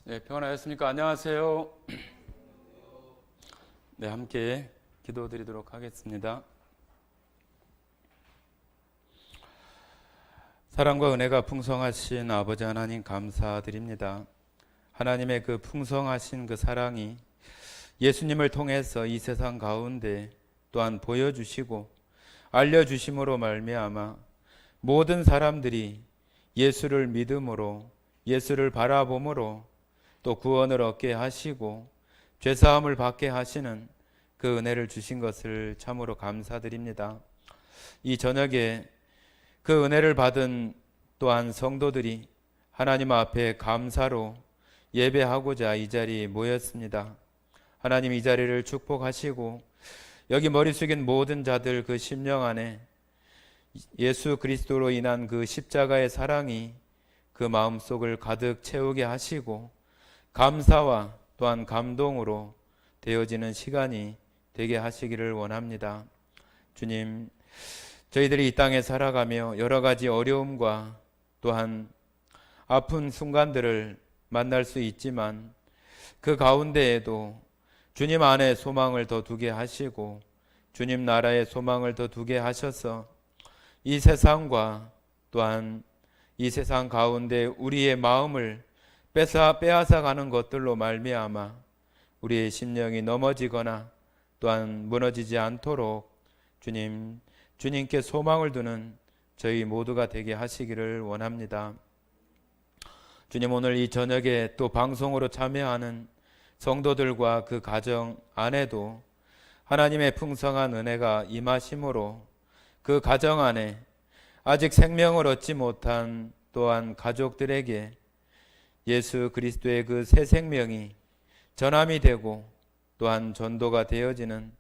네, 평안하셨습니까? 안녕하세요. 네, 함께 기도드리도록 하겠습니다. 사랑과 은혜가 풍성하신 아버지 하나님 감사드립니다. 하나님의 그 풍성하신 그 사랑이 예수님을 통해서 이 세상 가운데 또한 보여주시고 알려주심으로 말미암아 모든 사람들이 예수를 믿음으로, 예수를 바라봄으로 또 구원을 얻게 하시고 죄사함을 받게 하시는 그 은혜를 주신 것을 참으로 감사드립니다. 이 저녁에 그 은혜를 받은 또한 성도들이 하나님 앞에 감사로 예배하고자 이 자리에 모였습니다. 하나님, 이 자리를 축복하시고 여기 머리 숙인 모든 자들 그 심령 안에 예수 그리스도로 인한 그 십자가의 사랑이 그 마음속을 가득 채우게 하시고 감사와 또한 감동으로 되어지는 시간이 되게 하시기를 원합니다. 주님, 저희들이 이 땅에 살아가며 여러 가지 어려움과 또한 아픈 순간들을 만날 수 있지만 그 가운데에도 주님 안에 소망을 더 두게 하시고 주님 나라의 소망을 더 두게 하셔서 이 세상과 또한 이 세상 가운데 우리의 마음을 빼앗아 가는 것들로 말미암아 우리의 심령이 넘어지거나 또한 무너지지 않도록 주님께 소망을 두는 저희 모두가 되게 하시기를 원합니다. 주님, 오늘 이 저녁에 또 방송으로 참여하는 성도들과 그 가정 안에도 하나님의 풍성한 은혜가 임하심으로 그 가정 안에 아직 생명을 얻지 못한 또한 가족들에게 예수 그리스도의 그 새 생명이 전함이 되고 또한 전도가 되어지는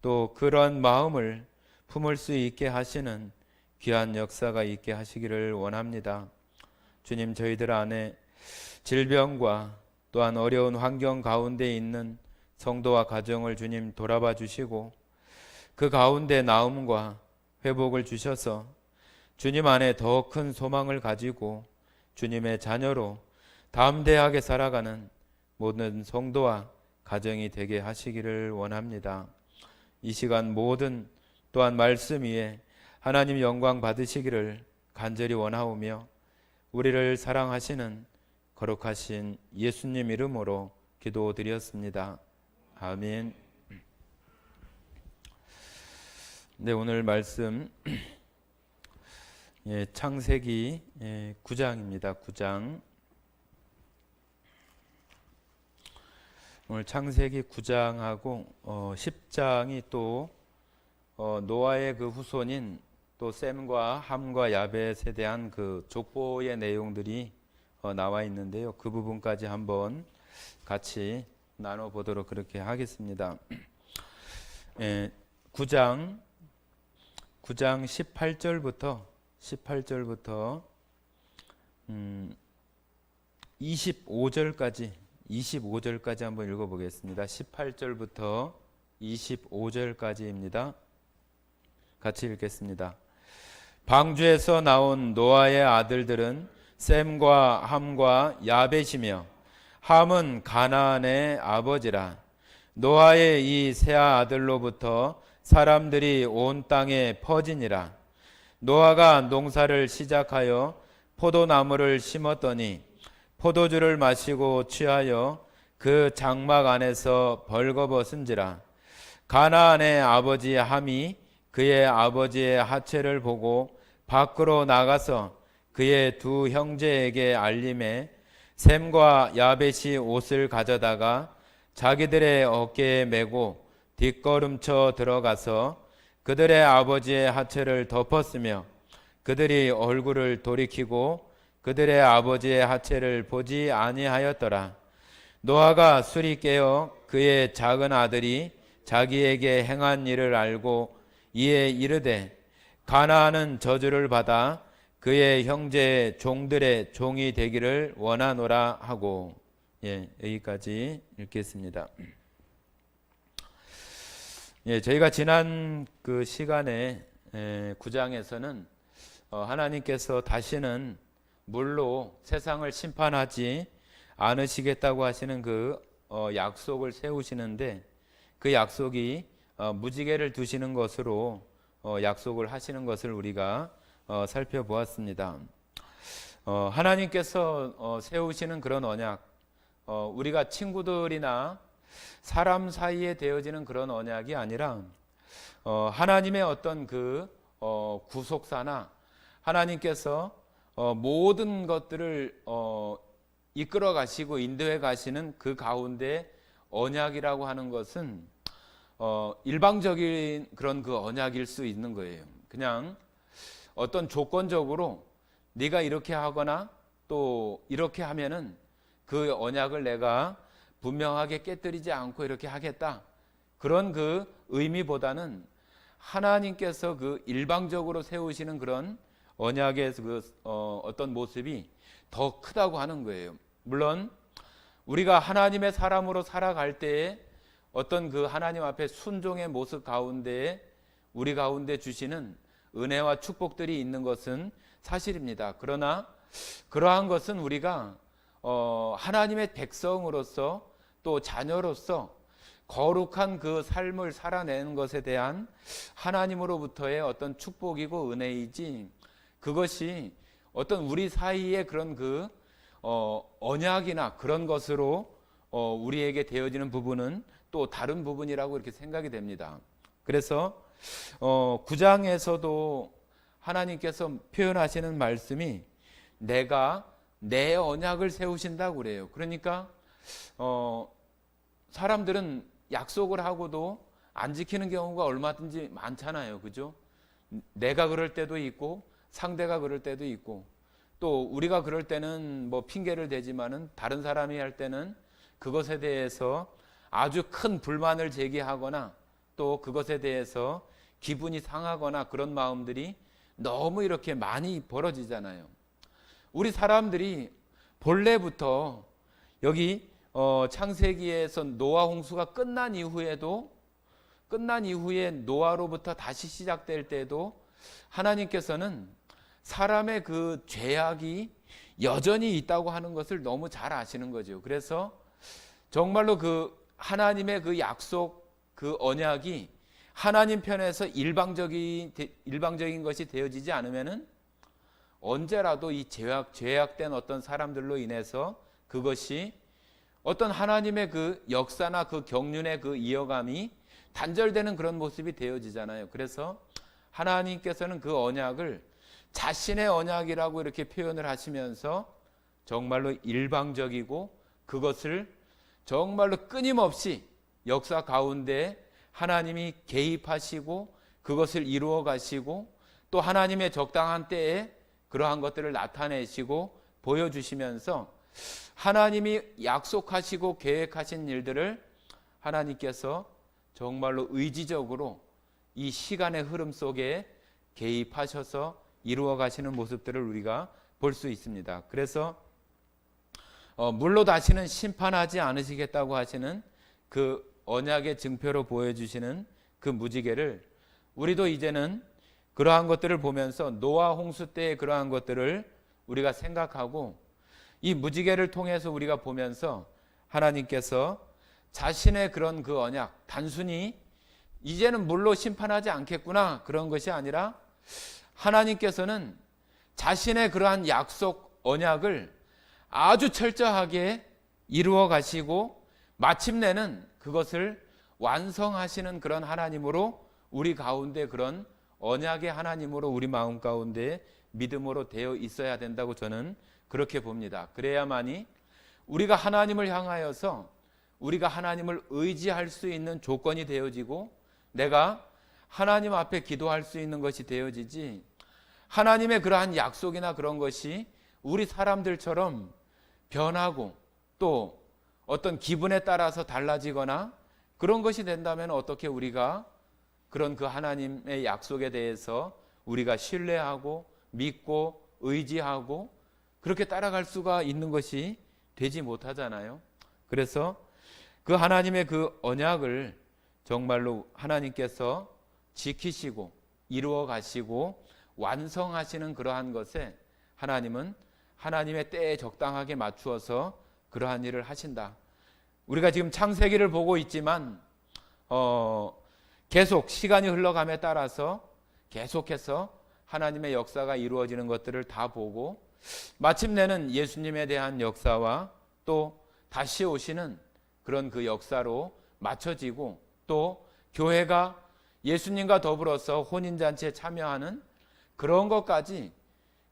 또 그런 마음을 품을 수 있게 하시는 귀한 역사가 있게 하시기를 원합니다. 주님, 저희들 안에 질병과 또한 어려운 환경 가운데 있는 성도와 가정을 주님 돌아봐 주시고 그 가운데 나음과 회복을 주셔서 주님 안에 더 큰 소망을 가지고 주님의 자녀로 담대하게 살아가는 모든 성도와 가정이 되게 하시기를 원합니다. 이 시간 모든 또한 말씀 위에 하나님 영광 받으시기를 간절히 원하오며 우리를 사랑하시는 거룩하신 예수님 이름으로 기도드렸습니다. 아멘. 네, 오늘 말씀 창세기 9장입니다. 9장. 오늘 창세기 9장하고 10장이 또 노아의 그 후손인 또 셈과 함과 야벳에 대한 그 족보의 내용들이 나와 있는데요. 그 부분까지 한번 같이 나눠보도록 그렇게 하겠습니다. 9장 18절부터 25절까지 한번 읽어보겠습니다. 18절부터 25절까지입니다. 같이 읽겠습니다. 방주에서 나온 노아의 아들들은 셈과 함과 야벳이며 함은 가나안의 아버지라. 노아의 이 세 아들로부터 사람들이 온 땅에 퍼지니라. 노아가 농사를 시작하여 포도나무를 심었더니 포도주를 마시고 취하여 그 장막 안에서 벌거벗은지라. 가나안의 아버지 함이 그의 아버지의 하체를 보고 밖으로 나가서 그의 두 형제에게 알림해 셈과 야벳이 옷을 가져다가 자기들의 어깨에 메고 뒷걸음쳐 들어가서 그들의 아버지의 하체를 덮었으며 그들이 얼굴을 돌이키고 그들의 아버지의 하체를 보지 아니하였더라. 노아가 술이 깨어 그의 작은 아들이 자기에게 행한 일을 알고 이에 이르되 가나안은 저주를 받아 그의 형제의 종들의 종이 되기를 원하노라 하고. 여기까지 읽겠습니다. 저희가 지난 그 시간에 9장에서는 하나님께서 다시는 물로 세상을 심판하지 않으시겠다고 하시는 그 약속을 세우시는데 그 약속이 무지개를 두시는 것으로 약속을 하시는 것을 우리가 살펴보았습니다. 하나님께서 세우시는 그런 언약, 우리가 친구들이나 사람 사이에 되어지는 그런 언약이 아니라 하나님의 어떤 그 구속사나 하나님께서 모든 것들을 이끌어 가시고 인도해 가시는 그 가운데 언약이라고 하는 것은 일방적인 그런 그 언약일 수 있는 거예요. 그냥 어떤 조건적으로 네가 이렇게 하거나 또 이렇게 하면은 그 언약을 내가 분명하게 깨뜨리지 않고 이렇게 하겠다. 그런 그 의미보다는 하나님께서 그 일방적으로 세우시는 그런 언약의 그 어떤 모습이 더 크다고 하는 거예요. 물론 우리가 하나님의 사람으로 살아갈 때에 어떤 그 하나님 앞에 순종의 모습 가운데에 우리 가운데 주시는 은혜와 축복들이 있는 것은 사실입니다. 그러나 그러한 것은 우리가 하나님의 백성으로서 또 자녀로서 거룩한 그 삶을 살아내는 것에 대한 하나님으로부터의 어떤 축복이고 은혜이지, 그것이 어떤 우리 사이의 그런 그 언약이나 그런 것으로 우리에게 되어지는 부분은 또 다른 부분이라고 이렇게 생각이 됩니다. 그래서 9장에서도 하나님께서 표현하시는 말씀이 내가 내 언약을 세우신다고 그래요. 그러니까 사람들은 약속을 하고도 안 지키는 경우가 얼마든지 많잖아요. 그죠? 내가 그럴 때도 있고 상대가 그럴 때도 있고 또 우리가 그럴 때는 뭐 핑계를 대지만은 다른 사람이 할 때는 그것에 대해서 아주 큰 불만을 제기하거나 또 그것에 대해서 기분이 상하거나 그런 마음들이 너무 이렇게 많이 벌어지잖아요. 우리 사람들이 본래부터 여기 창세기에서 노아 홍수가 끝난 이후에 노아로부터 다시 시작될 때도 하나님께서는 사람의 그 죄악이 여전히 있다고 하는 것을 너무 잘 아시는 거죠. 그래서 정말로 그 하나님의 그 약속, 그 언약이 하나님 편에서 일방적인 것이 되어지지 않으면은 언제라도 이 죄악된 어떤 사람들로 인해서 그것이 어떤 하나님의 그 역사나 그 경륜의 그 이어감이 단절되는 그런 모습이 되어지잖아요. 그래서 하나님께서는 그 언약을 자신의 언약이라고 이렇게 표현을 하시면서 정말로 일방적이고 그것을 정말로 끊임없이 역사 가운데 하나님이 개입하시고 그것을 이루어 가시고 또 하나님의 적당한 때에 그러한 것들을 나타내시고 보여주시면서 하나님이 약속하시고 계획하신 일들을 하나님께서 정말로 의지적으로 이 시간의 흐름 속에 개입하셔서 이루어 가시는 모습들을 우리가 볼 수 있습니다. 그래서 물로 다시는 심판하지 않으시겠다고 하시는 그 언약의 증표로 보여주시는 그 무지개를 우리도 이제는 그러한 것들을 보면서 노아 홍수 때의 그러한 것들을 우리가 생각하고 이 무지개를 통해서 우리가 보면서 하나님께서 자신의 그런 그 언약, 단순히 이제는 물로 심판하지 않겠구나 그런 것이 아니라 하나님께서는 자신의 그러한 약속 언약을 아주 철저하게 이루어 가시고 마침내는 그것을 완성하시는 그런 하나님으로 우리 가운데 그런 언약의 하나님으로 우리 마음 가운데 믿음으로 되어 있어야 된다고 저는 그렇게 봅니다. 그래야만이 우리가 하나님을 향하여서 우리가 하나님을 의지할 수 있는 조건이 되어지고 내가 하나님 앞에 기도할 수 있는 것이 되어지지, 하나님의 그러한 약속이나 그런 것이 우리 사람들처럼 변하고 또 어떤 기분에 따라서 달라지거나 그런 것이 된다면 어떻게 우리가 그런 그 하나님의 약속에 대해서 우리가 신뢰하고 믿고 의지하고 그렇게 따라갈 수가 있는 것이 되지 못하잖아요. 그래서 그 하나님의 그 언약을 정말로 하나님께서 지키시고 이루어 가시고 완성하시는 그러한 것에 하나님은 하나님의 때에 적당하게 맞추어서 그러한 일을 하신다. 우리가 지금 창세기를 보고 있지만 계속 시간이 흘러감에 따라서 계속해서 하나님의 역사가 이루어지는 것들을 다 보고 마침내는 예수님에 대한 역사와 또 다시 오시는 그런 그 역사로 맞춰지고 또 교회가 예수님과 더불어서 혼인잔치에 참여하는 그런 것까지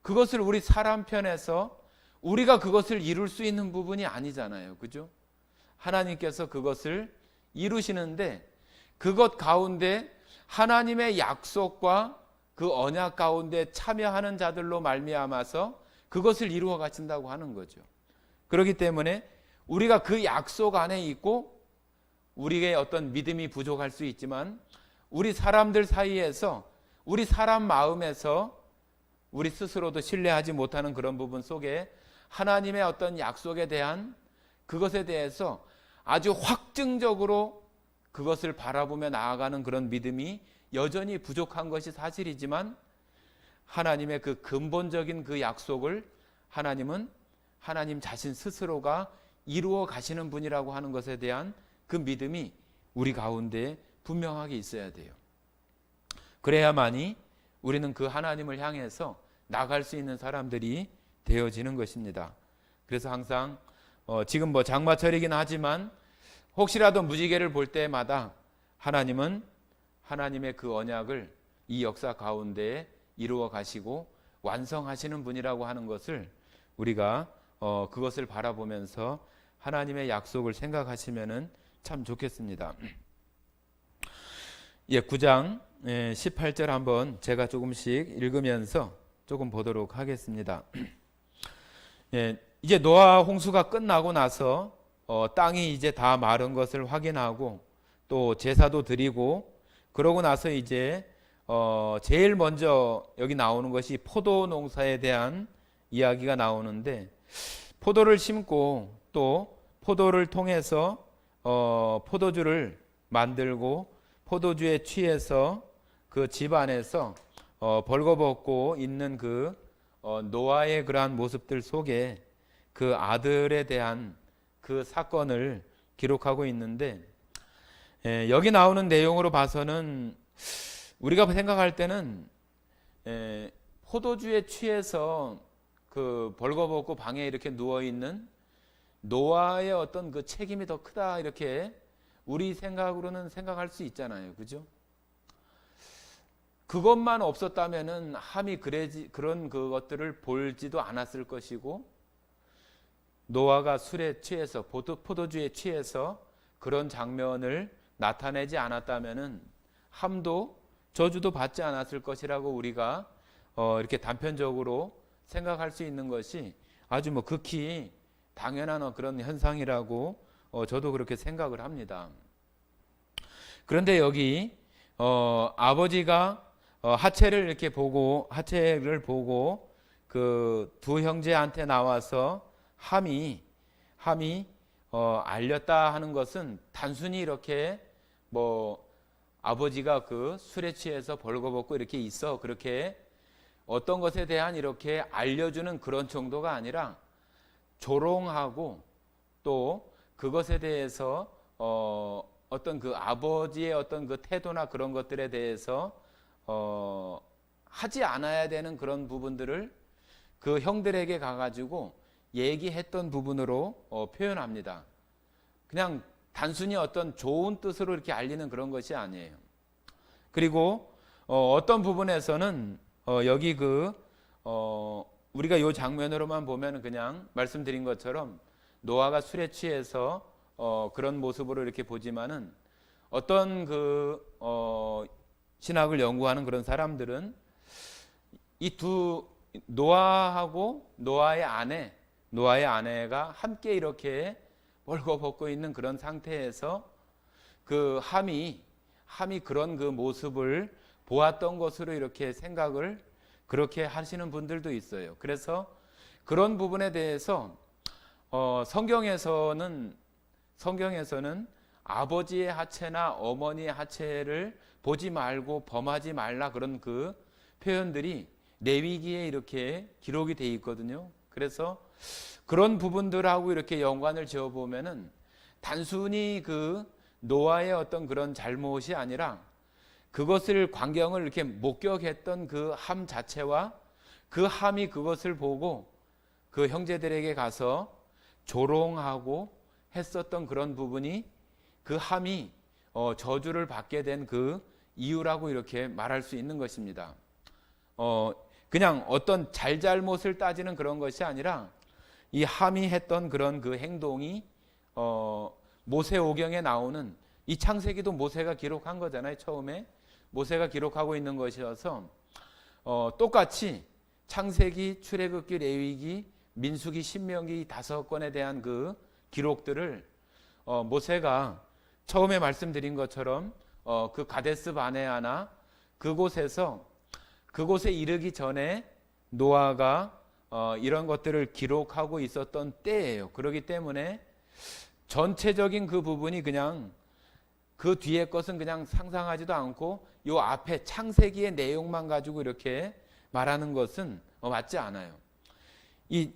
그것을 우리 사람 편에서 우리가 그것을 이룰 수 있는 부분이 아니잖아요. 그죠? 하나님께서 그것을 이루시는데 그것 가운데 하나님의 약속과 그 언약 가운데 참여하는 자들로 말미암아서 그것을 이루어 가신다고 하는 거죠. 그렇기 때문에 우리가 그 약속 안에 있고 우리의 어떤 믿음이 부족할 수 있지만 우리 사람들 사이에서 우리 사람 마음에서 우리 스스로도 신뢰하지 못하는 그런 부분 속에 하나님의 어떤 약속에 대한 그것에 대해서 아주 확증적으로 그것을 바라보며 나아가는 그런 믿음이 여전히 부족한 것이 사실이지만 하나님의 그 근본적인 그 약속을 하나님은 하나님 자신 스스로가 이루어 가시는 분이라고 하는 것에 대한 그 믿음이 우리 가운데 분명하게 있어야 돼요. 그래야만이 우리는 그 하나님을 향해서 나갈 수 있는 사람들이 되어지는 것입니다. 그래서 항상 지금 뭐 장마철이긴 하지만 혹시라도 무지개를 볼 때마다 하나님은 하나님의 그 언약을 이 역사 가운데 이루어 가시고 완성하시는 분이라고 하는 것을 우리가 그것을 바라보면서 하나님의 약속을 생각하시면은 참 좋겠습니다. 9장 18절 한번 제가 조금씩 읽으면서 조금 보도록 하겠습니다. 이제 노아 홍수가 끝나고 나서 땅이 이제 다 마른 것을 확인하고 또 제사도 드리고 그러고 나서 이제 제일 먼저 여기 나오는 것이 포도 농사에 대한 이야기가 나오는데 포도를 심고 또 포도를 통해서 포도주를 만들고 포도주에 취해서 그 집 안에서 벌거벗고 있는 그 노아의 그러한 모습들 속에 그 아들에 대한 그 사건을 기록하고 있는데 여기 나오는 내용으로 봐서는 우리가 생각할 때는 포도주에 취해서 그 벌거벗고 방에 이렇게 누워 있는 노아의 어떤 그 책임이 더 크다 이렇게 우리 생각으로는 생각할 수 있잖아요. 그죠? 그것만 없었다면은 함이 그런 그것들을 볼지도 않았을 것이고 노아가 술에 취해서 포도주에 취해서 그런 장면을 나타내지 않았다면은 함도 저주도 받지 않았을 것이라고 우리가 이렇게 단편적으로 생각할 수 있는 것이 아주 뭐 극히 당연한 그런 현상이라고 저도 그렇게 생각을 합니다. 그런데 여기 아버지가 하체를 보고 그 두 형제한테 나와서 함이 알렸다 하는 것은 단순히 이렇게 뭐 아버지가 그 술에 취해서 벌거벗고 이렇게 있어 그렇게 어떤 것에 대한 이렇게 알려주는 그런 정도가 아니라 조롱하고 또 그것에 대해서 어떤 그 아버지의 어떤 그 태도나 그런 것들에 대해서 하지 않아야 되는 그런 부분들을 그 형들에게 가가지고 얘기했던 부분으로 표현합니다. 그냥 단순히 어떤 좋은 뜻으로 이렇게 알리는 그런 것이 아니에요. 그리고 어떤 부분에서는 여기 우리가 이 장면으로만 보면 그냥 말씀드린 것처럼 노아가 술에 취해서 그런 모습으로 이렇게 보지만은 어떤 신학을 연구하는 그런 사람들은 이 노아하고 노아의 아내가 함께 이렇게 벌거벗고 있는 그런 상태에서 그 함이 그런 그 모습을 보았던 것으로 이렇게 생각을 그렇게 하시는 분들도 있어요. 그래서 그런 부분에 대해서 성경에서는 아버지의 하체나 어머니의 하체를 보지 말고 범하지 말라 그런 그 표현들이 레위기에 이렇게 기록이 돼 있거든요. 그래서 그런 부분들하고 이렇게 연관을 지어 보면은 단순히 그 노아의 어떤 그런 잘못이 아니라 그것을 광경을 이렇게 목격했던 그 함 자체와 그 함이 그것을 보고 그 형제들에게 가서 조롱하고 했었던 그런 부분이 그 함이 저주를 받게 된 그 이유라고 이렇게 말할 수 있는 것입니다. 그냥 어떤 잘잘못을 따지는 그런 것이 아니라 이 함이 했던 그런 그 행동이 모세오경에 나오는 이 창세기도 모세가 기록한 거잖아요. 처음에 모세가 기록하고 있는 것이어서 똑같이 창세기, 출애굽기, 레위기, 민수기, 신명기 5권에 대한 그 기록들을 모세가 처음에 말씀드린 것처럼 그 가데스 바네아나 그곳에 이르기 전에 노아가 이런 것들을 기록하고 있었던 때예요. 그렇기 때문에 전체적인 그 부분이 그냥 그 뒤에 것은 그냥 상상하지도 않고 요 앞에 창세기의 내용만 가지고 이렇게 말하는 것은 맞지 않아요. 이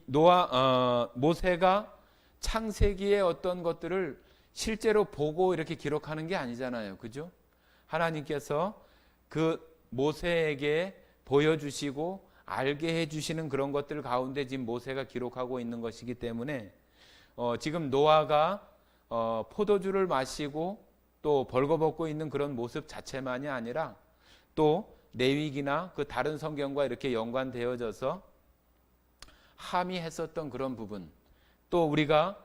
모세가 창세기의 어떤 것들을 실제로 보고 이렇게 기록하는 게 아니잖아요. 그죠? 하나님께서 그 모세에게 보여주시고 알게 해주시는 그런 것들 가운데 지금 모세가 기록하고 있는 것이기 때문에 지금 노아가 포도주를 마시고 또 벌거벗고 있는 그런 모습 자체만이 아니라 또 레위기나 그 다른 성경과 이렇게 연관되어져서 함이 했었던 그런 부분, 또 우리가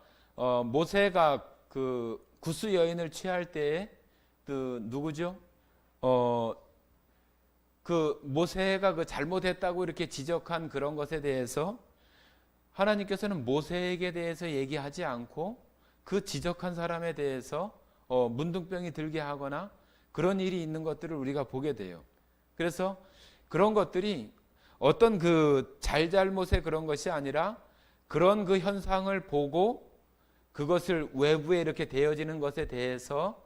모세가 그 구스 여인을 취할 때에 그 누구죠? 그 모세가 그 잘못했다고 이렇게 지적한 그런 것에 대해서 하나님께서는 모세에게 대해서 얘기하지 않고 그 지적한 사람에 대해서 문둥병이 들게 하거나 그런 일이 있는 것들을 우리가 보게 돼요. 그래서 그런 것들이 어떤 그 잘잘못의 그런 것이 아니라 그런 그 현상을 보고 그것을 외부에 이렇게 되어지는 것에 대해서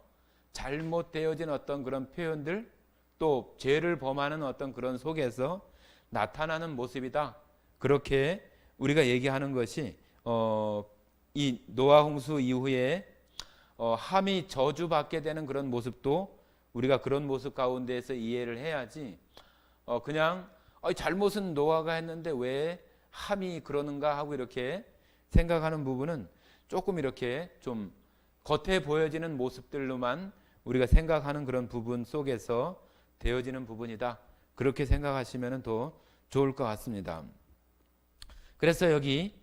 잘못되어진 어떤 그런 표현들, 또 죄를 범하는 어떤 그런 속에서 나타나는 모습이다. 그렇게 우리가 얘기하는 것이 이 노아 홍수 이후에 함이 저주받게 되는 그런 모습도 우리가 그런 모습 가운데에서 이해를 해야지 그냥 잘못은 노아가 했는데 왜 함이 그러는가 하고 이렇게 생각하는 부분은 조금 이렇게 좀 겉에 보여지는 모습들로만 우리가 생각하는 그런 부분 속에서 되어지는 부분이다. 그렇게 생각하시면 더 좋을 것 같습니다. 그래서 여기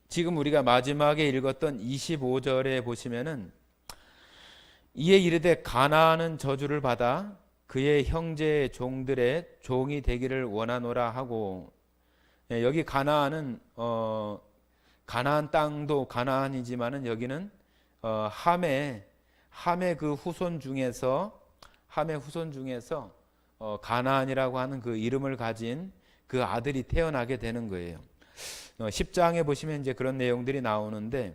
지금 우리가 마지막에 읽었던 25절에 보시면은 이에 이르되 가나안은 저주를 받아 그의 형제의 종들의 종이 되기를 원하노라 하고, 여기 가나안은 가나안 땅도 가나안이지만은 여기는 함의 그 후손 중에서 가나안이라고 하는 그 이름을 가진 그 아들이 태어나게 되는 거예요. 10장에 보시면 이제 그런 내용들이 나오는데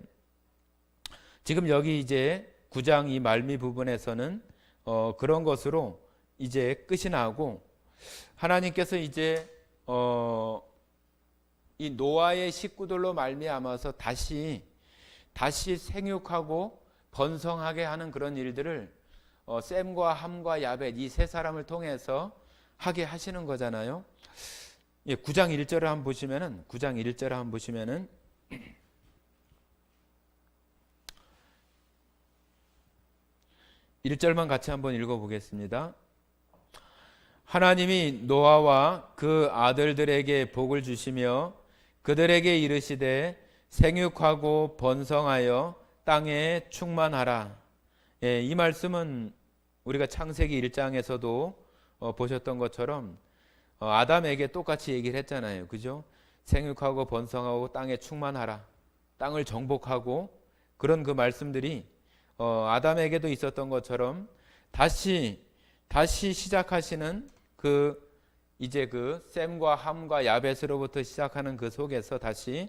지금 여기 이제 9장 이 말미 부분에서는 그런 것으로 이제 끝이 나고 하나님께서 이제 이 노아의 식구들로 말미암아서 다시 생육하고 번성하게 하는 그런 일들을 셈과 함과 야벳 이 세 사람을 통해서 하게 하시는 거잖아요. 9장 1절을 한번 보시면은 1절만 같이 한번 읽어 보겠습니다. 하나님이 노아와 그 아들들에게 복을 주시며 그들에게 이르시되 생육하고 번성하여 땅에 충만하라. 이 말씀은 우리가 창세기 1장에서도 보셨던 것처럼 아담에게 똑같이 얘기를 했잖아요. 그죠? 생육하고 번성하고 땅에 충만하라. 땅을 정복하고 그런 그 말씀들이 아담에게도 있었던 것처럼 다시 시작하시는 이제 그 셈과 함과 야벳으로부터 시작하는 그 속에서 다시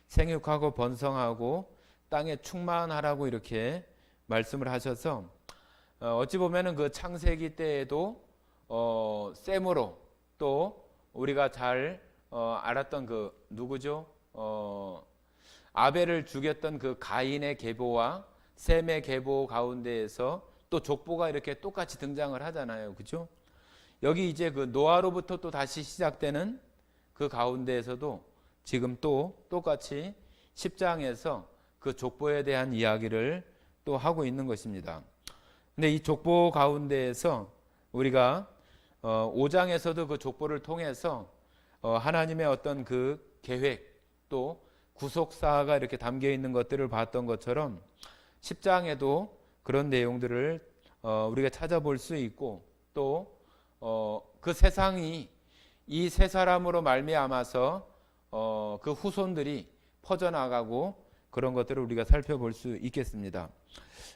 생육하고 번성하고 땅에 충만하라고 이렇게 말씀을 하셔서 어찌 보면은 그 창세기 때에도 셈으로 또 우리가 잘 알았던 그 누구죠? 아벨을 죽였던 그 가인의 계보와 셈의 계보 가운데에서 또 족보가 이렇게 똑같이 등장을 하잖아요. 그죠? 여기 이제 그 노아로부터 또 다시 시작되는 그 가운데에서도 지금 또 똑같이 10장에서 그 족보에 대한 이야기를 또 하고 있는 것입니다. 근데 이 족보 가운데에서 우리가 5장에서도 그 족보를 통해서 하나님의 어떤 그 계획 또 구속사가 이렇게 담겨 있는 것들을 봤던 것처럼 10장에도 그런 내용들을 우리가 찾아볼 수 있고 또 그 세상이 이 세 사람으로 말미암아서 그 후손들이 퍼져나가고 그런 것들을 우리가 살펴볼 수 있겠습니다.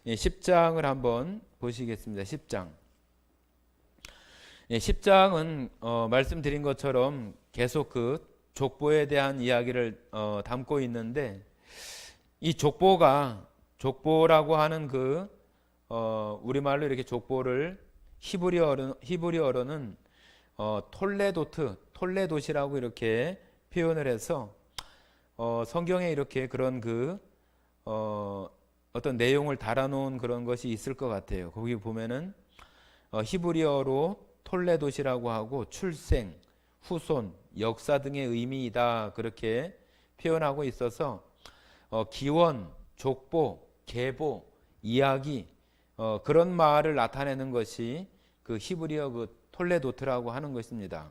10장을 한번 보시겠습니다. 10장. 10장은 말씀드린 것처럼 계속 그 족보에 대한 이야기를 담고 있는데 이 족보라고 하는 그 우리말로 이렇게 족보를 히브리어로는 톨레도시라고 이렇게 표현을 해서 성경에 이렇게 그런 그 어떤 내용을 달아놓은 그런 것이 있을 것 같아요. 거기 보면은 히브리어로 톨레도시라고 하고 출생, 후손, 역사 등의 의미이다 그렇게 표현하고 있어서 기원, 족보, 계보, 이야기 그런 말을 나타내는 것이 그 히브리어 그 톨레도트라고 하는 것입니다.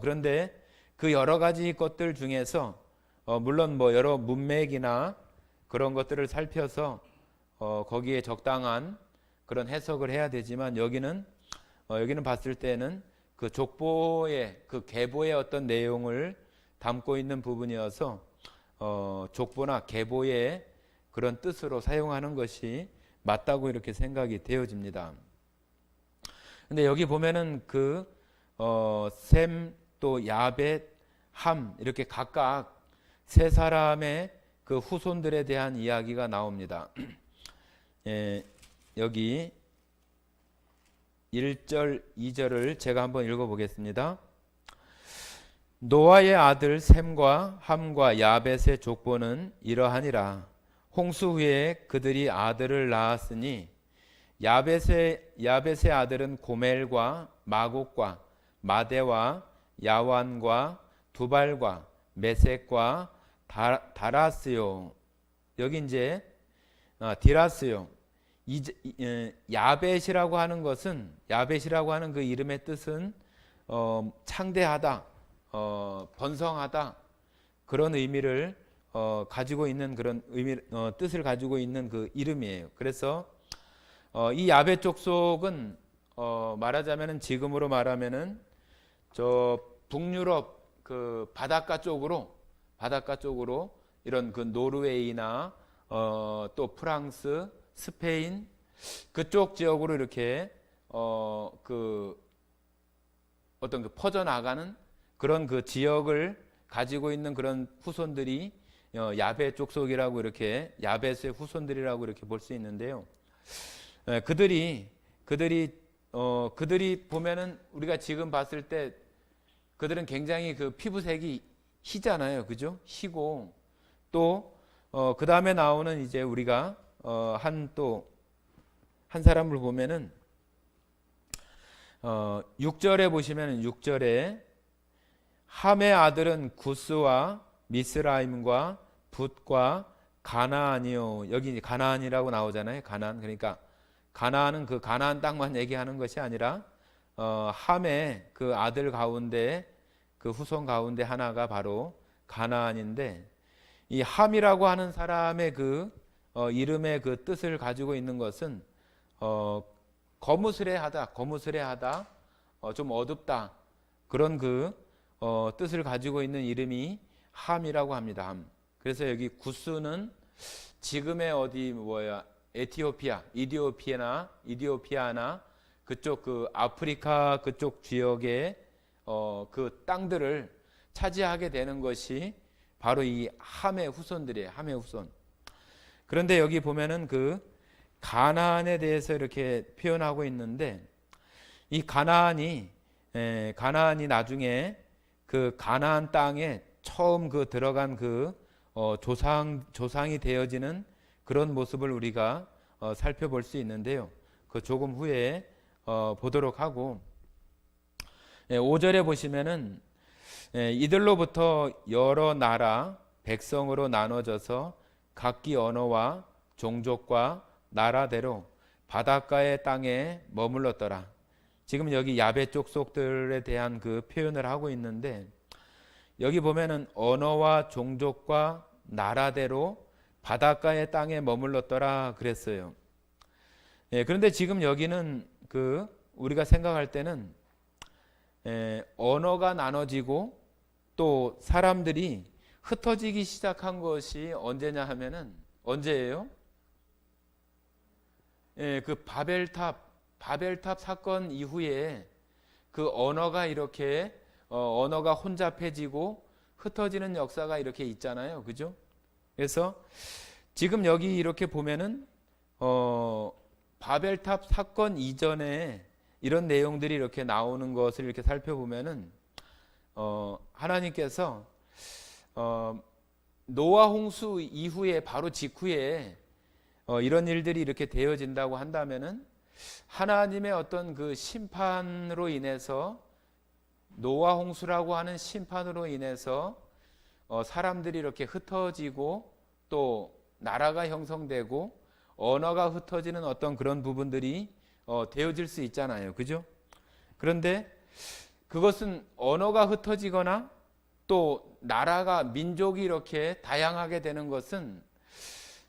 그런데 그 여러 가지 것들 중에서 물론 뭐 여러 문맥이나 그런 것들을 살펴서 거기에 적당한 그런 해석을 해야 되지만 여기는 봤을 때는 그 족보의 그 계보의 어떤 내용을 담고 있는 부분이어서 족보나 계보의 그런 뜻으로 사용하는 것이 맞다고 이렇게 생각이 되어집니다. 근데 여기 보면은 셈 또 야벳, 함 이렇게 각각 세 사람의 그 후손들에 대한 이야기가 나옵니다. 여기 1절, 2절을 제가 한번 읽어보겠습니다. 노아의 아들 셈과 함과 야벳의 족보는 이러하니라. 홍수 후에 그들이 아들을 낳았으니 야벳의 아들은 고멜과 마곡과 마대와 야완과 두발과 메섹과 다라스요. 여기 이제 디라스요. 야벳이라고 하는 것은 야벳이라고 하는 그 이름의 뜻은 창대하다, 번성하다 그런 의미를 가지고 있는 그런 뜻을 가지고 있는 그 이름이에요. 그래서 이 야벳 족속은 말하자면은 지금으로 말하면은 저 북유럽 그 바닷가 쪽으로 이런 그 노르웨이나 또 프랑스, 스페인 그쪽 지역으로 이렇게 그 어떤 그 퍼져나가는 그런 그 지역을 가지고 있는 그런 후손들이 야벳 족속이라고 이렇게 야벳의 후손들이라고 이렇게 볼 수 있는데요. 그들이 보면은 우리가 지금 봤을 때 그들은 굉장히 그 피부색이 희잖아요, 그죠? 희고 또 그 다음에 나오는 이제 우리가 한 사람을 보면은 6절에 보시면은 6절에 함의 아들은 구스와 미스라임과 붓과 가나안이요. 여기 가나안이라고 나오잖아요. 가나안. 그러니까 가나안은 그 가나안 땅만 얘기하는 것이 아니라 함의 그 아들 가운데 그 후손 가운데 하나가 바로 가나안인데 이 함이라고 하는 사람의 그 이름의 그 뜻을 가지고 있는 것은 거무스레하다, 좀 어둡다 그런 그 뜻을 가지고 있는 이름이 함이라고 합니다. 함. 그래서 여기 구스는 지금의 이디오피아나 그쪽 그 아프리카 그쪽 지역의 그 땅들을 차지하게 되는 것이 바로 이 함의 후손들이에요. 함의 후손. 그런데 여기 보면은 그 가나안에 대해서 이렇게 표현하고 있는데 이 가나안이 나중에 그 가나안 땅에 처음 그 들어간 그 조상이 되어지는 그런 모습을 우리가 살펴볼 수 있는데요. 그 조금 후에 보도록 하고, 5절에 보시면은 이들로부터 여러 나라 백성으로 나눠져서 각기 언어와 종족과 나라대로 바닷가의 땅에 머물렀더라. 지금 여기 야베 족속들에 대한 그 표현을 하고 있는데, 여기 보면은 언어와 종족과 나라대로 바닷가의 땅에 머물렀더라 그랬어요. 그런데 지금 여기는 그 우리가 생각할 때는 언어가 나눠지고 또 사람들이 흩어지기 시작한 것이 언제냐 하면은, 언제예요? 그 바벨탑 사건 이후에 그 언어가 이렇게 언어가 혼잡해지고 흩어지는 역사가 이렇게 있잖아요. 그죠? 그래서 지금 여기 이렇게 보면은 바벨탑 사건 이전에 이런 내용들이 이렇게 나오는 것을 이렇게 살펴보면은 하나님께서 노아 홍수 이후에 바로 직후에 이런 일들이 이렇게 되어진다고 한다면은 하나님의 어떤 그 심판으로 인해서, 노아 홍수라고 하는 심판으로 인해서 사람들이 이렇게 흩어지고 또 나라가 형성되고 언어가 흩어지는 어떤 그런 부분들이 되어질 수 있잖아요. 그죠? 그런데 그것은 언어가 흩어지거나 또 나라가, 민족이 이렇게 다양하게 되는 것은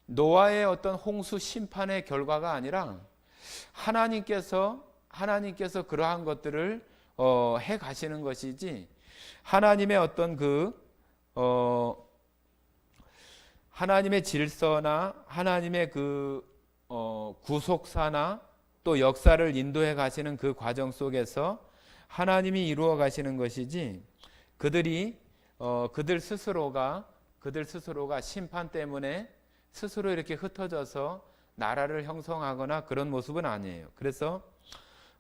노아의 어떤 홍수 심판의 결과가 아니라 하나님께서 그러한 것들을 해 가시는 것이지, 하나님의 어떤 하나님의 질서나 하나님의 구속사나 또 역사를 인도해 가시는 그 과정 속에서 하나님이 이루어 가시는 것이지, 그들 스스로가 심판 때문에 스스로 이렇게 흩어져서 나라를 형성하거나 그런 모습은 아니에요. 그래서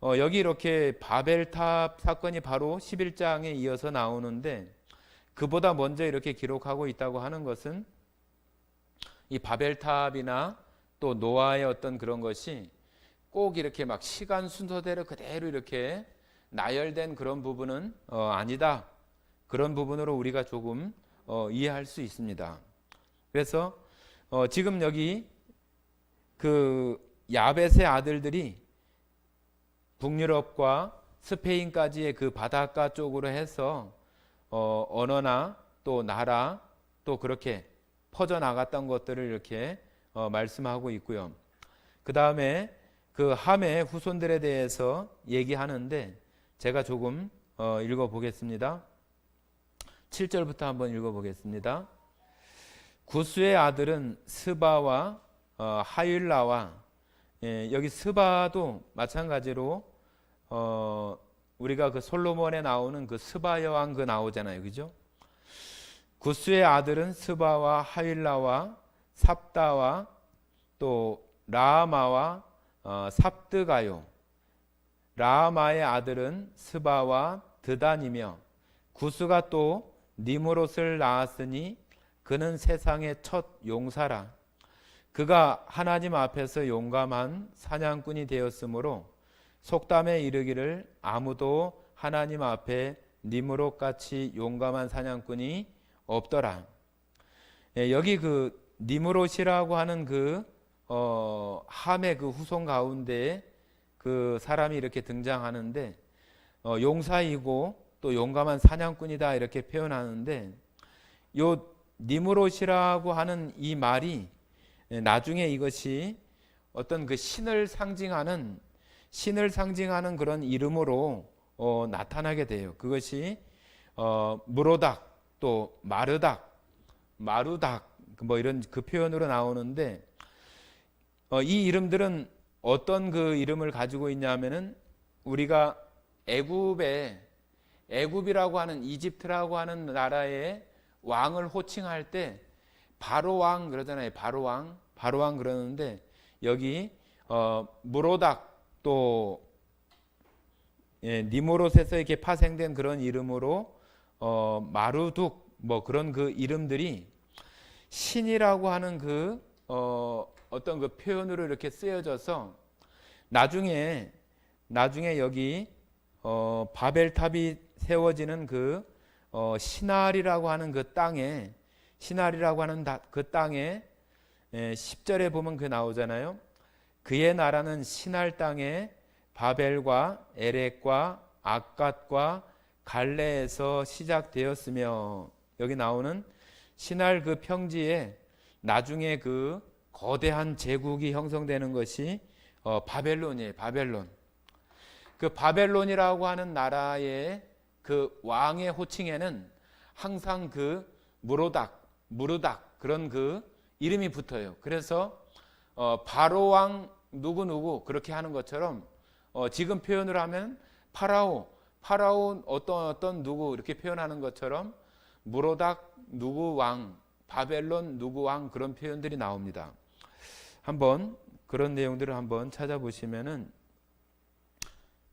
여기 이렇게 바벨탑 사건이 바로 11장에 이어서 나오는데, 그보다 먼저 이렇게 기록하고 있다고 하는 것은 이 바벨탑이나 또 노아의 어떤 그런 것이 꼭 이렇게 막 시간 순서대로 그대로 이렇게 나열된 그런 부분은 아니다. 그런 부분으로 우리가 조금 이해할 수 있습니다. 그래서 지금 여기 그 야벳의 아들들이 북유럽과 스페인까지의 그 바닷가 쪽으로 해서 언어나 또 나라 또 그렇게 퍼져나갔던 것들을 이렇게 말씀하고 있고요. 그 다음에 그 함의 후손들에 대해서 얘기하는데 제가 조금 읽어보겠습니다. 7절부터 한번 읽어보겠습니다. 구스의 아들은 스바와 하윌라와, 여기 스바도 마찬가지로 우리가 그 솔로몬에 나오는 그 스바 여왕 그 나오잖아요. 그죠? 구스의 아들은 스바와 하윌라와 삽다와 또 라마와 삽드가요. 라마의 아들은 스바와 드단이며, 구스가 또 니므롯을 낳았으니 그는 세상의 첫 용사라. 그가 하나님 앞에서 용감한 사냥꾼이 되었으므로 속담에 이르기를 아무도 하나님 앞에 니므롯같이 용감한 사냥꾼이 없더라. 여기 그 니므롯이라고 하는 그 함의 그 후손 가운데 그 사람이 이렇게 등장하는데, 용사이고 또 용감한 사냥꾼이다 이렇게 표현하는데, 요 니므롯이라고 하는 이 말이 나중에 이것이 어떤 그 신을 상징하는 그런 이름으로 나타나게 돼요. 그것이 무로닥 또 마르닥 뭐 이런 그 표현으로 나오는데, 이 이름들은 어떤 그 이름을 가지고 있냐면은, 우리가 애굽이라고 하는, 이집트라고 하는 나라의 왕을 호칭할 때 바로왕 그러잖아요. 바로왕 그러는데, 여기 무로닥 또 니므롯에서 이렇게 파생된 그런 이름으로 마루둑 뭐 그런 그 이름들이 신이라고 하는 그 어떤 그 표현으로 이렇게 쓰여져서 나중에 여기 바벨탑이 세워지는 그 시날이라고 하는 그 땅에 그 땅에 10절에 보면 그 나오잖아요. 그의 나라는 시날 땅에 바벨과 에렉과 악갓과 갈레에서 시작되었으며, 여기 나오는 시날 그 평지에 나중에 그 거대한 제국이 형성되는 것이 바벨론이에요. 바벨론. 그 바벨론이라고 하는 나라의 그 왕의 호칭에는 항상 그 무르닥 그런 그 이름이 붙어요. 그래서 바로 왕 누구 그렇게 하는 것처럼 지금 표현을 하면 파라오 어떤 누구 이렇게 표현하는 것처럼 무로닥 누구 왕, 바벨론 누구 왕 그런 표현들이 나옵니다. 한번 그런 내용들을 한번 찾아보시면은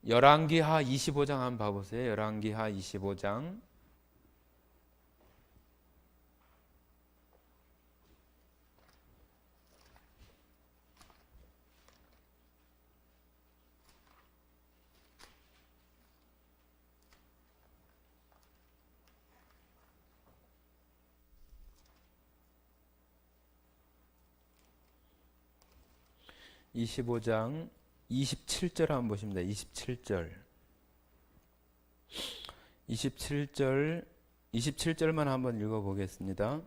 열왕기하 25장 한번 봐보세요. 열왕기하 25장 25장 27절 한번 보십니다. 27절만 한번 읽어보겠습니다.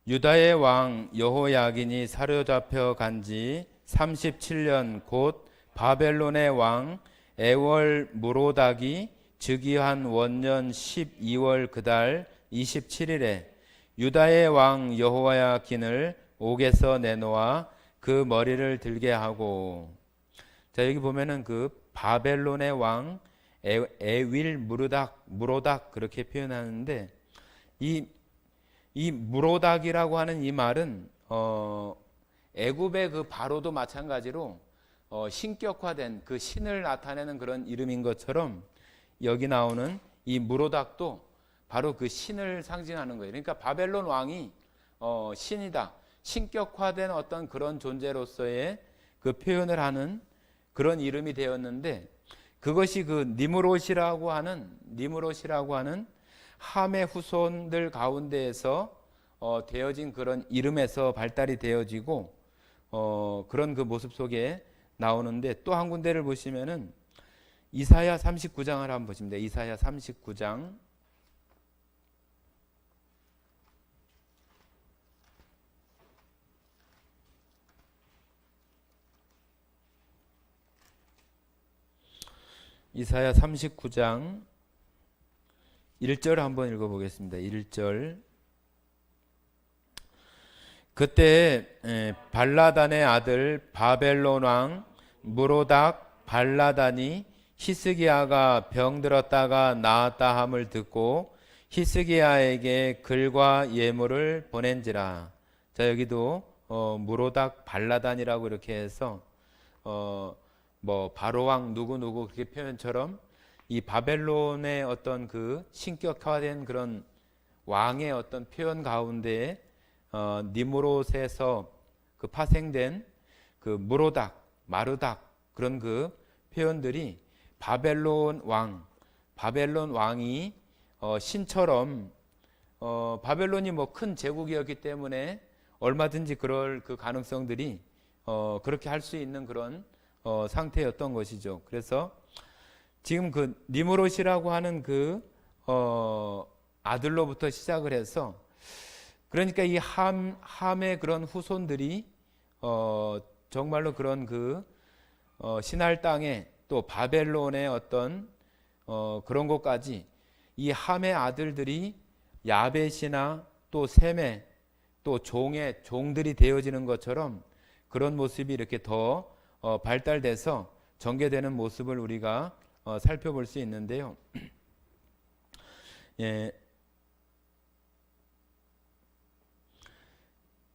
유다의 왕 여호야긴이 사로잡혀 간지 37년 곧 바벨론의 왕 에월 무로닥이 즉위한 원년 12월 그달 27일에 유다의 왕 여호야긴을 옥에서 내놓아 그 머리를 들게 하고, 자 여기 보면은 그 바벨론의 왕 에윌 무로닥 그렇게 표현하는데, 이 무로닥이라고 하는 이 말은 애굽의 그 바로도 마찬가지로 신격화된 그 신을 나타내는 그런 이름인 것처럼 여기 나오는 이 무로닥도 바로 그 신을 상징하는 거예요. 그러니까 바벨론 왕이 신이다, 신격화된 어떤 그런 존재로서의 그 표현을 하는 그런 이름이 되었는데, 그것이 그 니므롯이라고 하는 함의 후손들 가운데에서 되어진 그런 이름에서 발달이 되어지고 그런 그 모습 속에 나오는데, 또 한 군데를 보시면은 이사야 39장을 한번 보십니다. 이사야 39장 1절 한번 읽어보겠습니다. 1절. 그때 발라단의 아들 바벨론 왕 무로닥 발라단이 히스기야가 병들었다가 나았다 함을 듣고 히스기야에게 글과 예물을 보낸지라. 자 여기도 무로닥 발라단이라고 이렇게 해서 뭐 바로왕 누구 그렇게 표현처럼 이 바벨론의 어떤 그 신격화된 그런 왕의 어떤 표현 가운데 니므롯에서 그 파생된 그 무로닥, 마르닥 그런 그 표현들이 바벨론 왕이 신처럼 바벨론이 뭐 큰 제국이었기 때문에 얼마든지 그럴 그 가능성들이 그렇게 할 수 있는 그런 상태였던 것이죠. 그래서 지금 그 니므롯이라고 하는 그 아들로부터 시작을 해서, 그러니까 이 함의 그런 후손들이 정말로 그런 그 신할 땅에 또 바벨론의 어떤 그런 곳까지 이 함의 아들들이 야벳이나 또 셈의 또 종들이 되어지는 것처럼 그런 모습이 이렇게 더 발달돼서 전개되는 모습을 우리가 살펴볼 수 있는데요. 예,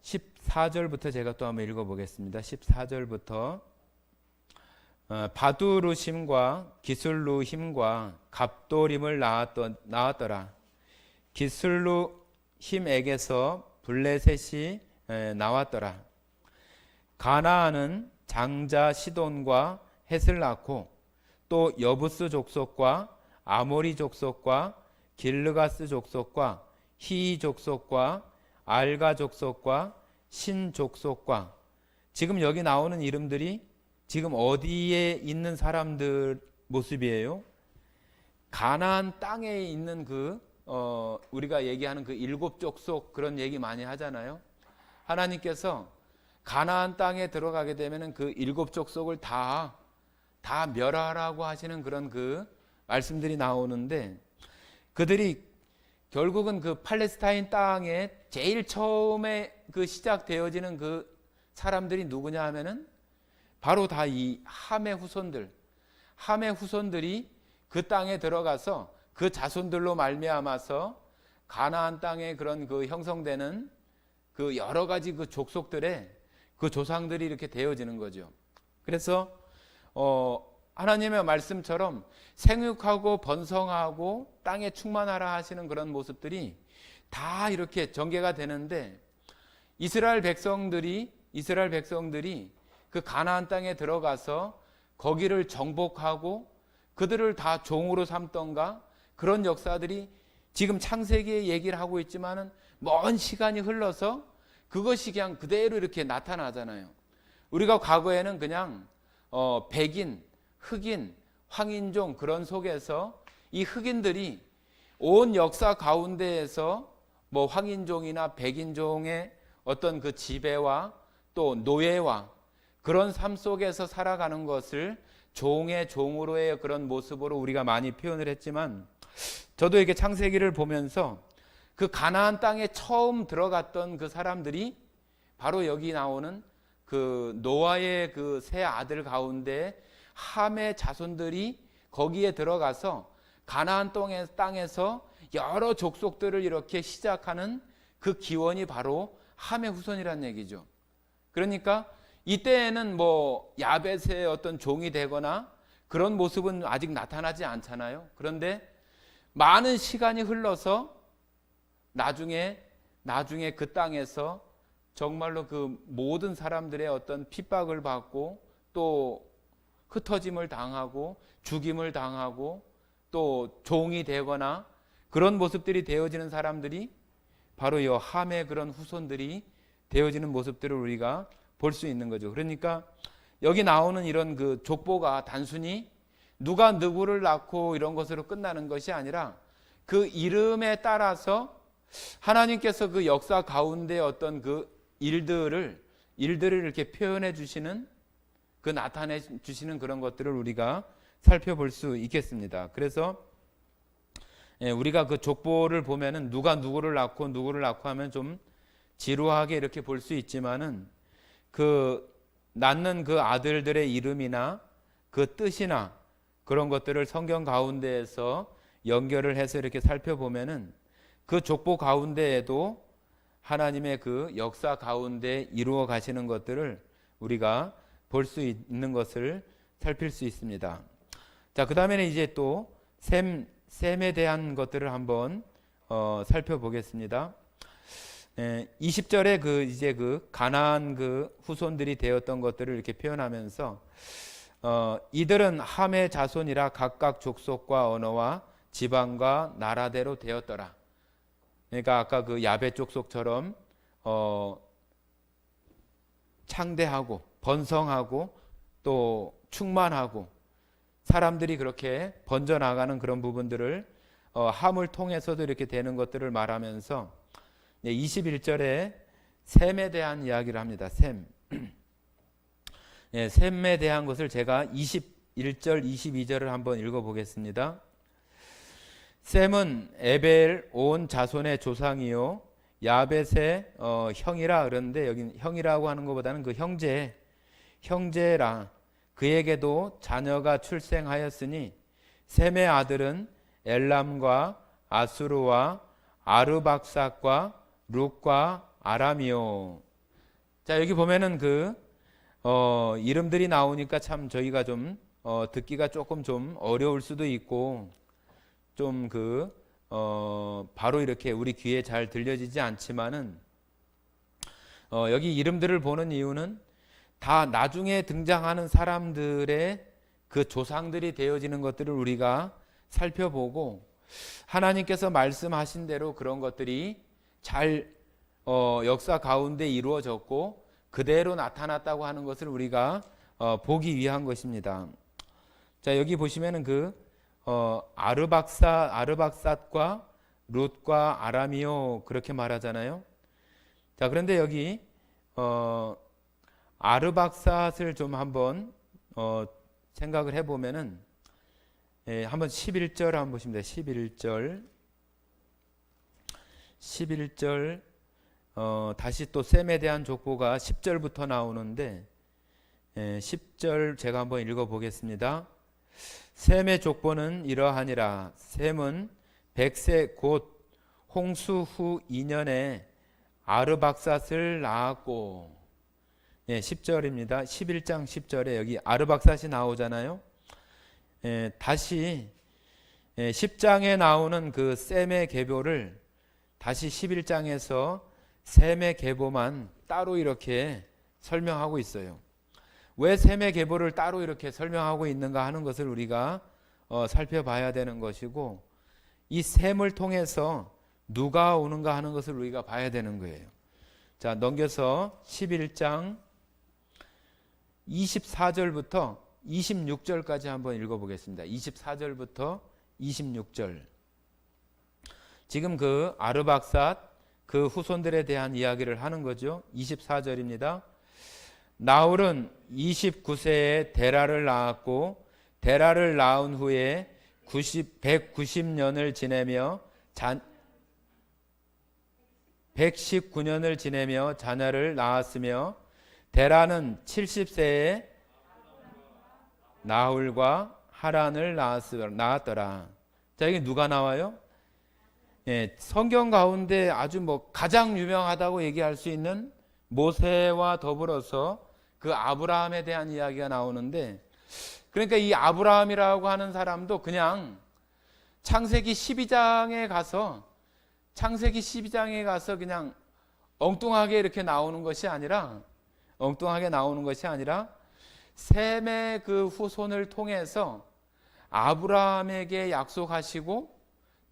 14절부터 제가 또 한번 읽어보겠습니다. 14절부터 바두루심과 기술루힘과 갑돌임을 낳았더라. 기술루힘에게서 블레셋이 나왔더라. 가나안은 장자 시돈과 헷을 낳고 또 여부스 족속과 아모리 족속과 길르가스 족속과 히 족속과 알가 족속과 신 족속과, 지금 여기 나오는 이름들이 지금 어디에 있는 사람들 모습이에요? 가나안 땅에 있는 우리가 얘기하는 그 일곱 족속, 그런 얘기 많이 하잖아요. 하나님께서 가나안 땅에 들어가게 되면은 그 일곱 족속을 다 멸하라고 하시는 그런 그 말씀들이 나오는데, 그들이 결국은 그 팔레스타인 땅에 제일 처음에 그 시작되어지는 그 사람들이 누구냐 하면은 바로 다 이 함의 후손들이 그 땅에 들어가서 그 자손들로 말미암아서 가나안 땅에 그런 그 형성되는 그 여러 가지 그 족속들의 그 조상들이 이렇게 되어지는 거죠. 그래서 하나님의 말씀처럼 생육하고 번성하고 땅에 충만하라 하시는 그런 모습들이 다 이렇게 전개가 되는데, 이스라엘 백성들이 그 가나안 땅에 들어가서 거기를 정복하고 그들을 다 종으로 삼던가, 그런 역사들이 지금 창세기의 얘기를 하고 있지만은 먼 시간이 흘러서 그것이 그냥 그대로 이렇게 나타나잖아요. 우리가 과거에는 그냥 백인, 흑인, 황인종 그런 속에서 이 흑인들이 온 역사 가운데에서 뭐 황인종이나 백인종의 어떤 그 지배와 또 노예와 그런 삶 속에서 살아가는 것을 종의 종으로의 그런 모습으로 우리가 많이 표현을 했지만, 저도 이렇게 창세기를 보면서 그 가나안 땅에 처음 들어갔던 그 사람들이 바로 여기 나오는 그 노아의 그 세 아들 가운데 함의 자손들이 거기에 들어가서 가나안 땅에서 여러 족속들을 이렇게 시작하는 그 기원이 바로 함의 후손이라는 얘기죠. 그러니까 이때에는 뭐 야벳의 어떤 종이 되거나 그런 모습은 아직 나타나지 않잖아요. 그런데 많은 시간이 흘러서 나중에 그 땅에서 정말로 그 모든 사람들의 어떤 핍박을 받고 또 흩어짐을 당하고 죽임을 당하고 또 종이 되거나 그런 모습들이 되어지는 사람들이 바로 이 함의 그런 후손들이 되어지는 모습들을 우리가 볼 수 있는 거죠. 그러니까 여기 나오는 이런 그 족보가 단순히 누가 누구를 낳고 이런 것으로 끝나는 것이 아니라 그 이름에 따라서 하나님께서 그 역사 가운데 어떤 그 일들을 이렇게 표현해 주시는, 그 나타내 주시는 그런 것들을 우리가 살펴볼 수 있겠습니다. 그래서 우리가 그 족보를 보면은 누가 누구를 낳고 하면 좀 지루하게 이렇게 볼 수 있지만은 그 낳는 그 아들들의 이름이나 그 뜻이나 그런 것들을 성경 가운데에서 연결을 해서 이렇게 살펴보면은 그 족보 가운데에도 하나님의 그 역사 가운데 이루어 가시는 것들을 우리가 볼 수 있는 것을 살필 수 있습니다. 자, 그 다음에는 이제 또 셈에 대한 것들을 한번 살펴보겠습니다. 20절에 이제 그 가나안 그 후손들이 되었던 것들을 이렇게 표현하면서 이들은 함의 자손이라 각각 족속과 언어와 지방과 나라대로 되었더라. 그러니까 아까 그 야벳 족속처럼 창대하고 번성하고 또 충만하고 사람들이 그렇게 번져나가는 그런 부분들을 함을 통해서도 이렇게 되는 것들을 말하면서 21절에 셈에 대한 이야기를 합니다. 셈. 셈에 대한 것을 제가 21절, 22절을 한번 읽어보겠습니다. 셈은 에벨 온 자손의 조상이요 야벳의 형이라 그러는데, 여기 형이라고 하는 것보다는 그 형제라. 그에게도 자녀가 출생하였으니 셈의 아들은 엘람과 아수르와 아르박삭과 룩과 아람이요. 자, 여기 보면은 그 이름들이 나오니까 참 저희가 좀 듣기가 조금 좀 어려울 수도 있고 좀 바로 이렇게 우리 귀에 잘 들려지지 않지만은 여기 이름들을 보는 이유는 다 나중에 등장하는 사람들의 그 조상들이 되어지는 것들을 우리가 살펴보고 하나님께서 말씀하신 대로 그런 것들이 잘 역사 가운데 이루어졌고 그대로 나타났다고 하는 것을 우리가 보기 위한 것입니다. 자, 여기 보시면은 아르박삿과 룻과 아람이요 그렇게 말하잖아요. 자, 그런데 여기 아르박삿을 좀 한번 생각을 해보면은 한번 11절 한번 보시면 돼요. 11절 다시 또 셈에 대한 족보가 10절부터 나오는데 10절 제가 한번 읽어보겠습니다. 셈의 족보는 이러하니라. 셈은 100세 곧 홍수 후 2년에 아르박삿을 낳았고 10절입니다. 11장 10절에 여기 아르박삿이 나오잖아요. 다시 10장에 나오는 그 셈의 계보를 다시 11장에서 셈의 계보만 따로 이렇게 설명하고 있어요. 왜 셈의 계보를 따로 이렇게 설명하고 있는가 하는 것을 우리가 살펴봐야 되는 것이고 이 셈을 통해서 누가 오는가 하는 것을 우리가 봐야 되는 거예요. 자, 넘겨서 11장 24절부터 26절까지 한번 읽어보겠습니다. 24절부터 26절. 지금 그 아르박삿 그 후손들에 대한 이야기를 하는 거죠. 24절입니다. 나홀은 29세에 데라를 낳았고 데라를 낳은 후에 190년을 지내며 119년을 지내며 자녀를 낳았으며 데라는 70세에 나홀과 하란을 낳았더라. 자, 이게 누가 나와요? 성경 가운데 아주 가장 유명하다고 얘기할 수 있는 모세와 더불어서 그 아브라함에 대한 이야기가 나오는데, 그러니까 이 아브라함이라고 하는 사람도 그냥 창세기 12장에 가서 그냥 엉뚱하게 이렇게 나오는 것이 아니라 셈의 그 후손을 통해서 아브라함에게 약속하시고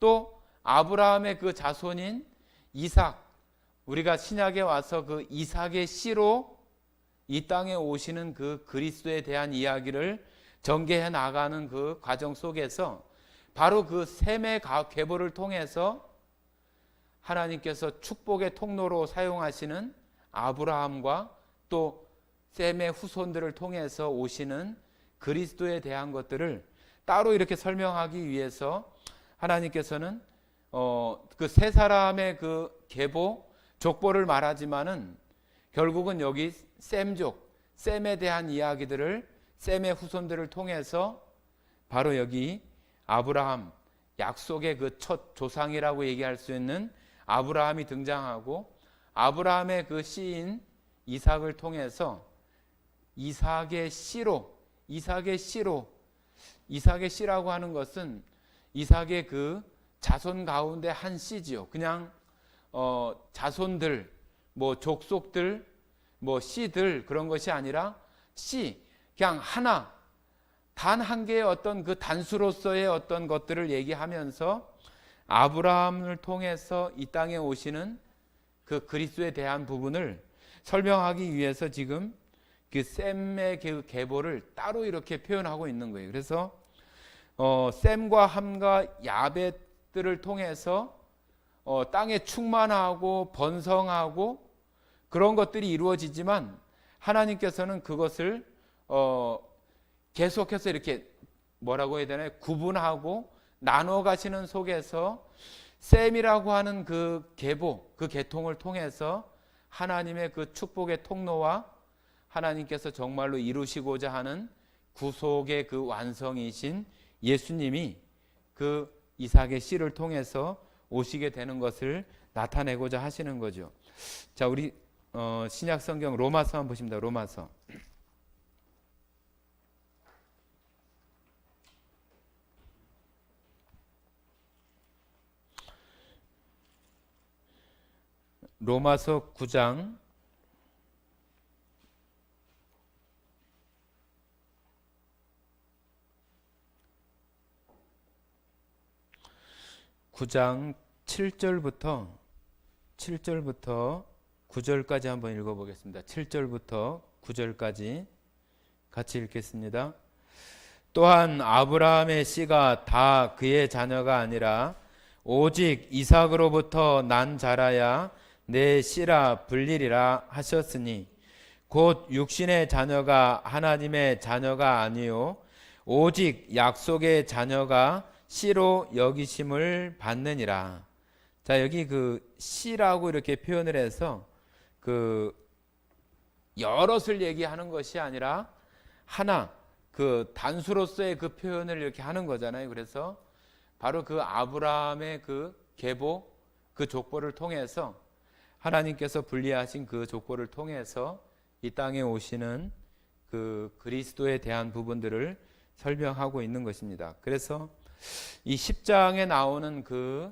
또 아브라함의 그 자손인 이삭, 우리가 신약에 와서 그 이삭의 씨로 이 땅에 오시는 그 그리스도에 대한 이야기를 전개해 나가는 그 과정 속에서 바로 그 셈의 계보를 통해서 하나님께서 축복의 통로로 사용하시는 아브라함과 또 셈의 후손들을 통해서 오시는 그리스도에 대한 것들을 따로 이렇게 설명하기 위해서 하나님께서는 그 세 사람의 그 계보 족보를 말하지만은 결국은 여기 셈에 대한 이야기들을 셈의 후손들을 통해서 바로 여기 아브라함, 약속의 그 첫 조상이라고 얘기할 수 있는 아브라함이 등장하고 아브라함의 그 씨인 이삭을 통해서 이삭의 씨라고 하는 것은 이삭의 그 자손 가운데 한 씨지요. 그냥 자손들, 족속들, 씨들 그런 것이 아니라 그냥 하나, 단 한 개의 어떤 그 단수로서의 어떤 것들을 얘기하면서 아브라함을 통해서 이 땅에 오시는 그 그리스도에 대한 부분을 설명하기 위해서 지금 그 셈의 그 계보를 따로 이렇게 표현하고 있는 거예요. 그래서 셈과 함과 야벳들을 통해서 땅에 충만하고 번성하고 그런 것들이 이루어지지만 하나님께서는 그것을 계속해서 이렇게 뭐라고 해야 되나요? 구분하고 나눠 가시는 속에서 셈이라고 하는 그 계보, 그 계통을 통해서 하나님의 그 축복의 통로와 하나님께서 정말로 이루시고자 하는 구속의 그 완성이신 예수님이 그 이삭의 씨를 통해서 오시게 되는 것을 나타내고자 하시는 거죠. 자, 우리 신약 성경 로마서 한번 보십니다. 로마서 로마서 9장 7절부터 9절까지 한번 읽어보겠습니다. 7절부터 9절까지 같이 읽겠습니다. 또한 아브라함의 씨가 다 그의 자녀가 아니라 오직 이삭으로부터 난 자라야 내 씨라 불리리라 하셨으니 곧 육신의 자녀가 하나님의 자녀가 아니요 오직 약속의 자녀가 씨로 여기심을 받느니라. 자, 여기 그 씨라고 이렇게 표현을 해서 그 여럿을 얘기하는 것이 아니라 하나, 그 단수로서의 그 표현을 이렇게 하는 거잖아요. 그래서 바로 그 아브라함의 그 계보, 그 족보를 통해서 하나님께서 분리하신 그 족보를 통해서 이 땅에 오시는 그 그리스도에 대한 부분들을 설명하고 있는 것입니다. 그래서 이 10장에 나오는 그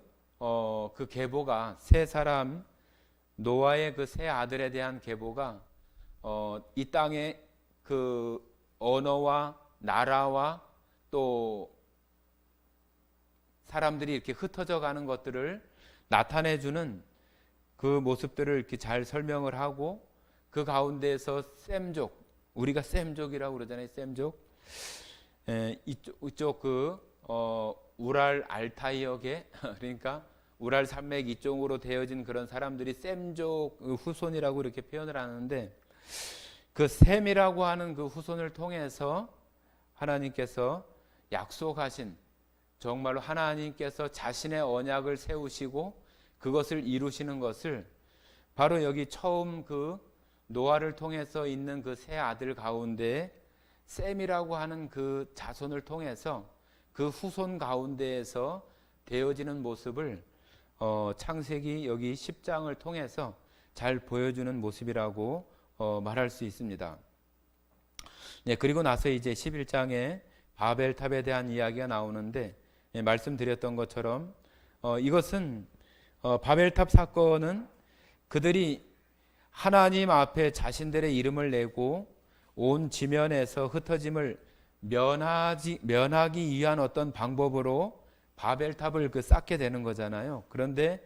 계보가 세 사람 노아의 그 세 아들에 대한 계보가 이 땅에 그 언어와 나라와 또 사람들이 이렇게 흩어져 가는 것들을 나타내주는 그 모습들을 이렇게 잘 설명을 하고 그 가운데에서 셈족, 우리가 셈족이라고 그러잖아요. 셈족. 이쪽 우랄 알타이역에 그러니까 우랄 산맥 이쪽으로 되어진 그런 사람들이 셈족 후손이라고 이렇게 표현을 하는데 그 셈이라고 하는 그 후손을 통해서 하나님께서 약속하신 정말로 하나님께서 자신의 언약을 세우시고 그것을 이루시는 것을 바로 여기 처음 그 노아를 통해서 있는 그 세 아들 가운데 셈이라고 하는 그 자손을 통해서 그 후손 가운데에서 되어지는 모습을 창세기 여기 10장을 통해서 잘 보여주는 모습이라고 말할 수 있습니다. 네, 그리고 나서 이제 11장에 바벨탑에 대한 이야기가 나오는데 말씀드렸던 것처럼 이것은 바벨탑 사건은 그들이 하나님 앞에 자신들의 이름을 내고 온 지면에서 흩어짐을 면하기 위한 어떤 방법으로 바벨탑을 쌓게 되는 거잖아요. 그런데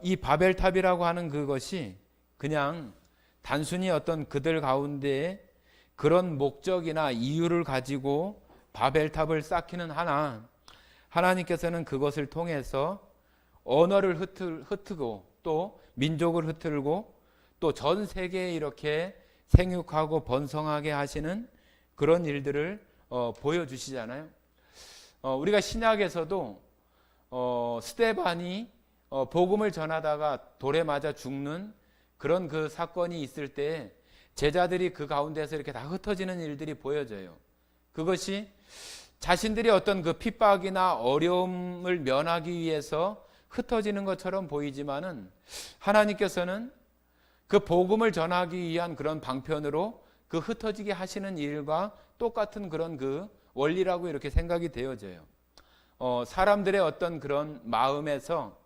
이 바벨탑이라고 하는 그것이 그냥 단순히 어떤 그들 가운데 그런 목적이나 이유를 가지고 바벨탑을 쌓기는 하나 하나님께서는 그것을 통해서 언어를 흩트고 또 민족을 흩틀고 또 전 세계에 이렇게 생육하고 번성하게 하시는 그런 일들을 보여주시잖아요. 우리가 신약에서도 스데반이 복음을 전하다가 돌에 맞아 죽는 그런 그 사건이 있을 때 제자들이 그 가운데서 이렇게 다 흩어지는 일들이 보여져요. 그것이 자신들이 어떤 그 핍박이나 어려움을 면하기 위해서 흩어지는 것처럼 보이지만은 하나님께서는 그 복음을 전하기 위한 그런 방편으로 그 흩어지게 하시는 일과 똑같은 그런 그 원리라고 이렇게 생각이 되어져요. 사람들의 어떤 그런 마음에서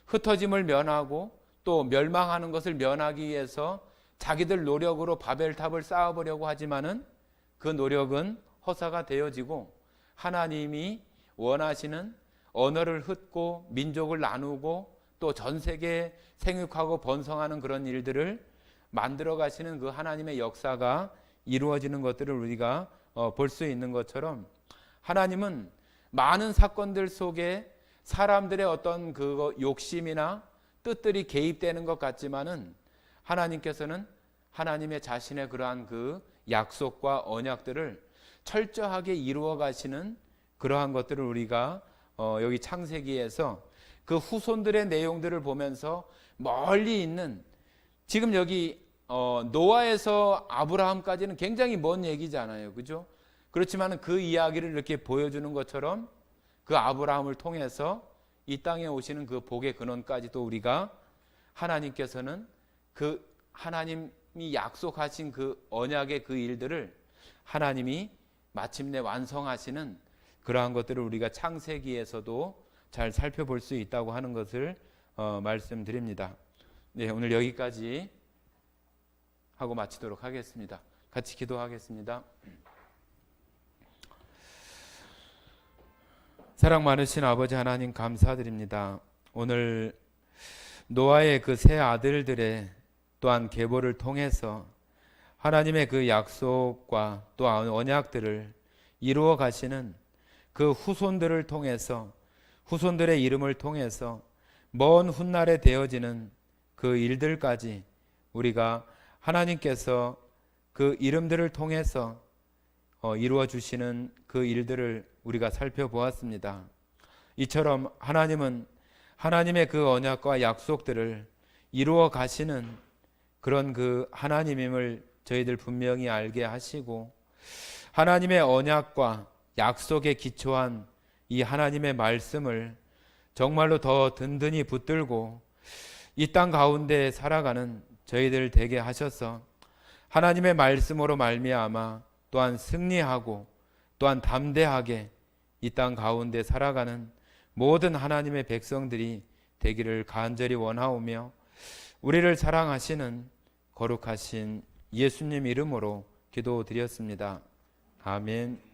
흩어짐을 면하고 또 멸망하는 것을 면하기 위해서 자기들 노력으로 바벨탑을 쌓아보려고 하지만은 그 노력은 허사가 되어지고 하나님이 원하시는 언어를 흩고 민족을 나누고 또 전 세계에 생육하고 번성하는 그런 일들을 만들어 가시는 그 하나님의 역사가 이루어지는 것들을 우리가 볼 수 있는 것처럼 하나님은 많은 사건들 속에 사람들의 어떤 그 욕심이나 뜻들이 개입되는 것 같지만은 하나님께서는 하나님의 자신의 그러한 그 약속과 언약들을 철저하게 이루어 가시는 그러한 것들을 우리가 여기 창세기에서 그 후손들의 내용들을 보면서 멀리 있는 지금 여기 노아에서 아브라함까지는 굉장히 먼 얘기잖아요. 그죠? 그렇지만 그 이야기를 이렇게 보여주는 것처럼 그 아브라함을 통해서 이 땅에 오시는 그 복의 근원까지도 우리가 하나님께서는 그 하나님이 약속하신 그 언약의 그 일들을 하나님이 마침내 완성하시는 그러한 것들을 우리가 창세기에서도 잘 살펴볼 수 있다고 하는 것을 말씀드립니다. 네, 오늘 여기까지 하고 마치도록 하겠습니다. 같이 기도하겠습니다. 사랑 많으신 아버지 하나님 감사드립니다. 오늘 노아의 그 세 아들들의 또한 계보를 통해서 하나님의 그 약속과 또 언약들을 이루어 가시는 그 후손들을 통해서, 후손들의 이름을 통해서 먼 훗날에 되어지는 그 일들까지 우리가 하나님께서 그 이름들을 통해서 이루어 주시는 그 일들을 우리가 살펴보았습니다. 이처럼 하나님은 하나님의 그 언약과 약속들을 이루어 가시는 그런 그 하나님임을 저희들 분명히 알게 하시고, 하나님의 언약과 약속에 기초한 이 하나님의 말씀을 정말로 더 든든히 붙들고 이 땅 가운데 살아가는 저희들 되게 하셔서 하나님의 말씀으로 말미암아 또한 승리하고 또한 담대하게 이 땅 가운데 살아가는 모든 하나님의 백성들이 되기를 간절히 원하오며, 우리를 사랑하시는 거룩하신 예수님 이름으로 기도드렸습니다. 아멘.